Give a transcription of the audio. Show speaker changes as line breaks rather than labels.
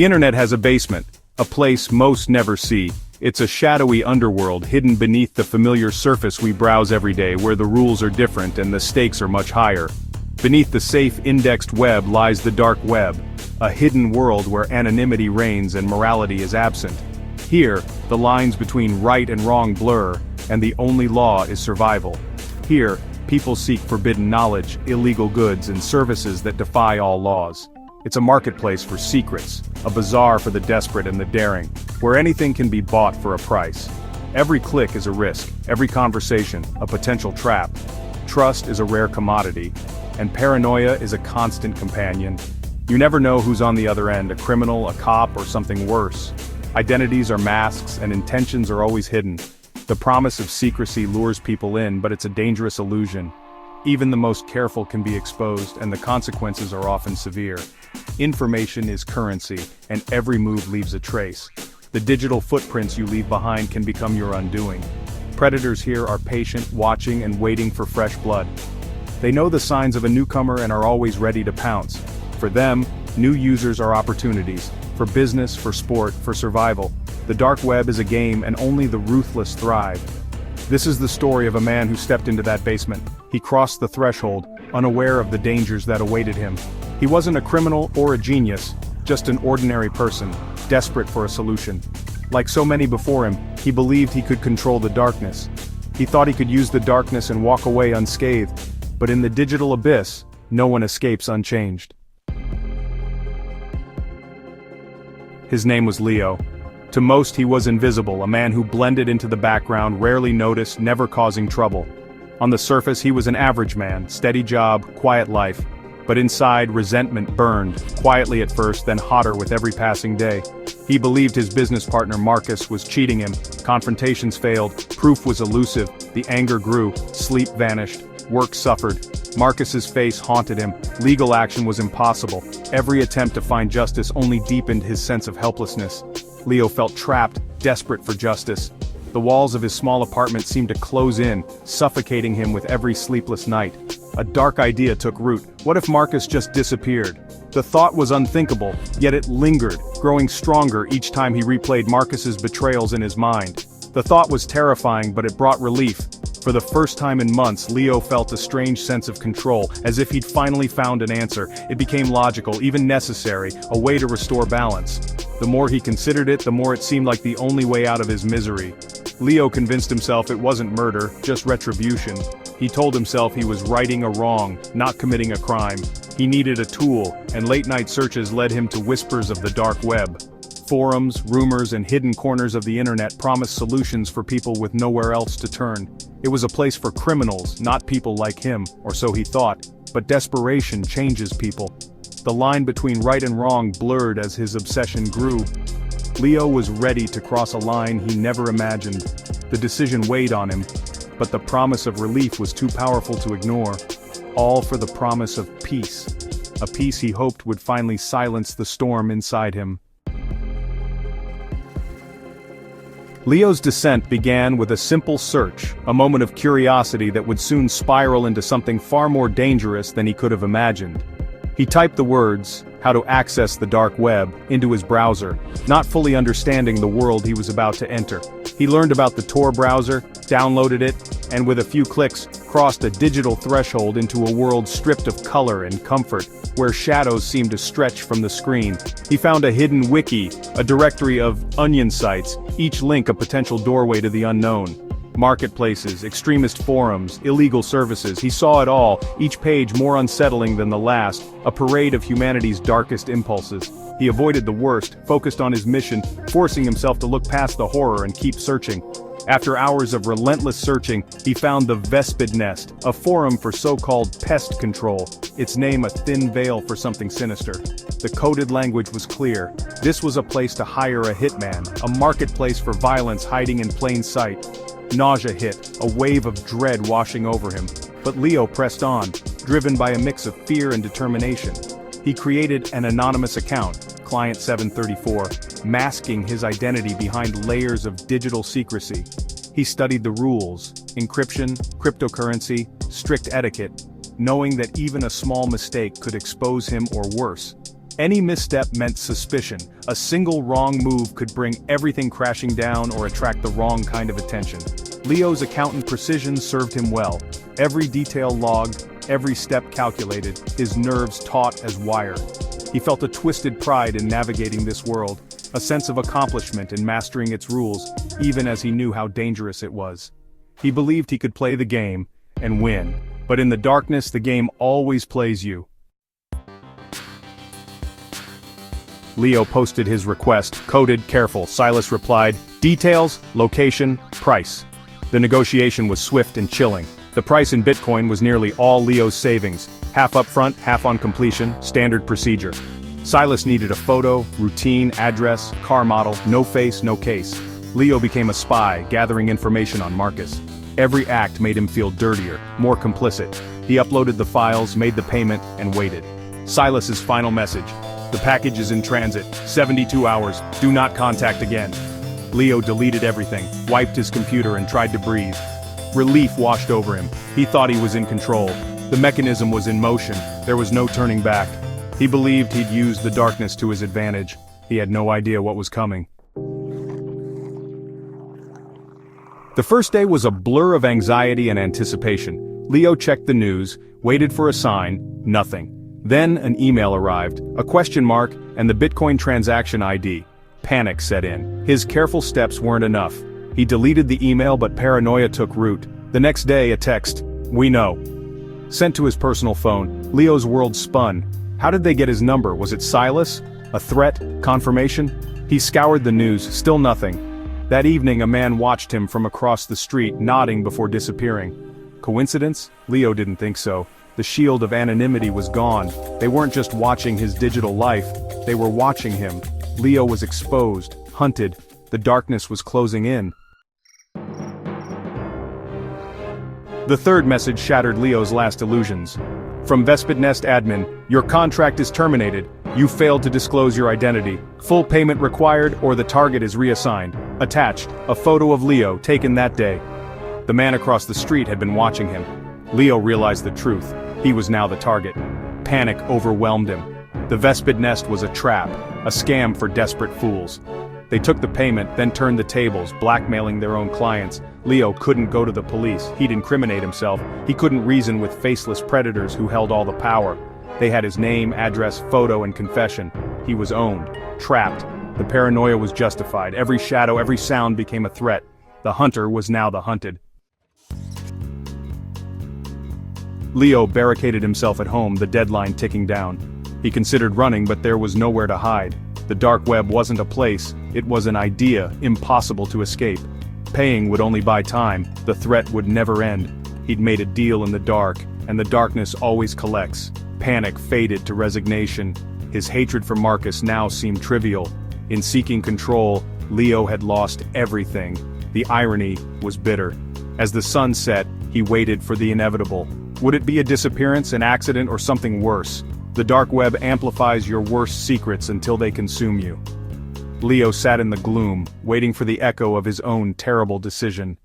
The internet has a basement, a place most never see. It's a shadowy underworld hidden beneath the familiar surface we browse every day, where the rules are different and the stakes are much higher. Beneath the safe indexed web lies the dark web, a hidden world where anonymity reigns and morality is absent. Here, the lines between right and wrong blur, and the only law is survival. Here, people seek forbidden knowledge, illegal goods, and services that defy all laws. It's a marketplace for secrets, a bazaar for the desperate and the daring, where anything can be bought for a price. Every click is a risk, every conversation, a potential trap. Trust is a rare commodity, and paranoia is a constant companion. You never know who's on the other end, a criminal, a cop, or something worse. Identities are masks and intentions are always hidden. The promise of secrecy lures people in, but it's a dangerous illusion. Even the most careful can be exposed, and the consequences are often severe. Information is currency, and every move leaves a trace. The digital footprints you leave behind can become your undoing. Predators here are patient, watching, and waiting for fresh blood. They know the signs of a newcomer and are always ready to pounce. For them, new users are opportunities. For business, for sport, for survival. The dark web is a game, and only the ruthless thrive. This is the story of a man who stepped into that basement. He crossed the threshold, unaware of the dangers that awaited him. He wasn't a criminal or a genius, just an ordinary person, desperate for a solution. Like so many before him, he believed he could control the darkness. He thought he could use the darkness and walk away unscathed. But in the digital abyss, no one escapes unchanged. His name was Leo. To most he was invisible, a man who blended into the background, rarely noticed, never causing trouble. On the surface he was an average man, steady job, quiet life. But inside, resentment burned, quietly at first, then hotter with every passing day. He believed his business partner Marcus was cheating him. Confrontations failed, proof was elusive, the anger grew, sleep vanished, work suffered. Marcus's face haunted him, legal action was impossible. Every attempt to find justice only deepened his sense of helplessness. Leo felt trapped, desperate for justice. The walls of his small apartment seemed to close in, suffocating him with every sleepless night. A dark idea took root. What if Marcus just disappeared? The thought was unthinkable, yet it lingered, growing stronger each time he replayed Marcus's betrayals in his mind. The thought was terrifying, but it brought relief. For the first time in months, Leo felt a strange sense of control, as if he'd finally found an answer. It became logical, even necessary, a way to restore balance. The more he considered it, the more it seemed like the only way out of his misery. Leo convinced himself it wasn't murder, just retribution. He told himself he was righting a wrong, not committing a crime. He needed a tool, and late-night searches led him to whispers of the dark web. Forums, rumors, and hidden corners of the internet promised solutions for people with nowhere else to turn. It was a place for criminals, not people like him, or so he thought. But desperation changes people. The line between right and wrong blurred as his obsession grew. Leo was ready to cross a line he never imagined. The decision weighed on him, but the promise of relief was too powerful to ignore. All for the promise of peace. A peace he hoped would finally silence the storm inside him. Leo's descent began with a simple search, a moment of curiosity that would soon spiral into something far more dangerous than he could have imagined. He typed the words, "how to access the dark web," into his browser, not fully understanding the world he was about to enter. He learned about the Tor browser, downloaded it, and with a few clicks, crossed a digital threshold into a world stripped of color and comfort, where shadows seemed to stretch from the screen. He found a hidden wiki, a directory of onion sites, each link a potential doorway to the unknown. Marketplaces, extremist forums, illegal services, he saw it all, each page more unsettling than the last, a parade of humanity's darkest impulses. He avoided the worst, focused on his mission, forcing himself to look past the horror and keep searching. After hours of relentless searching, he found the Vespid Nest, a forum for so-called pest control, its name a thin veil for something sinister. The coded language was clear. This was a place to hire a hitman, a marketplace for violence hiding in plain sight. Nausea hit, a wave of dread washing over him. But Leo pressed on, driven by a mix of fear and determination. He created an anonymous account, Client 734, masking his identity behind layers of digital secrecy. He studied the rules, encryption, cryptocurrency, strict etiquette, knowing that even a small mistake could expose him or worse. Any misstep meant suspicion. A single wrong move could bring everything crashing down or attract the wrong kind of attention. Leo's accountant precision served him well. Every detail logged, every step calculated, his nerves taut as wire. He felt a twisted pride in navigating this world, a sense of accomplishment in mastering its rules, even as he knew how dangerous it was. He believed he could play the game and win, but in the darkness the game always plays you. Leo posted his request, coded, careful. Silas replied, details, location, price. The negotiation was swift and chilling. The price in Bitcoin was nearly all Leo's savings, half upfront, half on completion, standard procedure. Silas needed a photo, routine, address, car model, no face, no case. Leo became a spy, gathering information on Marcus. Every act made him feel dirtier, more complicit. He uploaded the files, made the payment, and waited. Silas's final message. The package is in transit, 72 hours, do not contact again. Leo deleted everything, wiped his computer and tried to breathe. Relief washed over him. He thought he was in control. The mechanism was in motion, there was no turning back. He believed he'd used the darkness to his advantage. He had no idea what was coming. The first day was a blur of anxiety and anticipation. Leo checked the news, waited for a sign, nothing. Then an email arrived, a question mark, and the Bitcoin transaction ID. Panic set in. His careful steps weren't enough. He deleted the email but paranoia took root. The next day a text, "We know." Sent to his personal phone, Leo's world spun. How did they get his number? Was it Silas? A threat? Confirmation? He scoured the news, still nothing. That evening a man watched him from across the street, nodding before disappearing. Coincidence? Leo didn't think so. The shield of anonymity was gone. They weren't just watching his digital life, they were watching him. Leo was exposed, hunted. The darkness was closing in. The third message shattered Leo's last illusions. From Vespidnest admin, your contract is terminated. You failed to disclose your identity. Full payment required or the target is reassigned. Attached, a photo of Leo taken that day. The man across the street had been watching him. Leo realized the truth. He was now the target. Panic overwhelmed him. The Vespidnest was a trap, a scam for desperate fools. They took the payment, then turned the tables, blackmailing their own clients. Leo couldn't go to the police. He'd incriminate himself. He couldn't reason with faceless predators who held all the power. They had his name, address, photo, and confession. He was owned, trapped. The paranoia was justified. Every shadow, every sound became a threat. The hunter was now the hunted. Leo barricaded himself at home, the deadline ticking down. He considered running, but there was nowhere to hide. The dark web wasn't a place, it was an idea, impossible to escape. Paying would only buy time, the threat would never end. He'd made a deal in the dark, and the darkness always collects. Panic faded to resignation. His hatred for Marcus now seemed trivial. In seeking control, Leo had lost everything. The irony was bitter. As the sun set, he waited for the inevitable. Would it be a disappearance, an accident, or something worse? The dark web amplifies your worst secrets until they consume you. Leo sat in the gloom, waiting for the echo of his own terrible decision.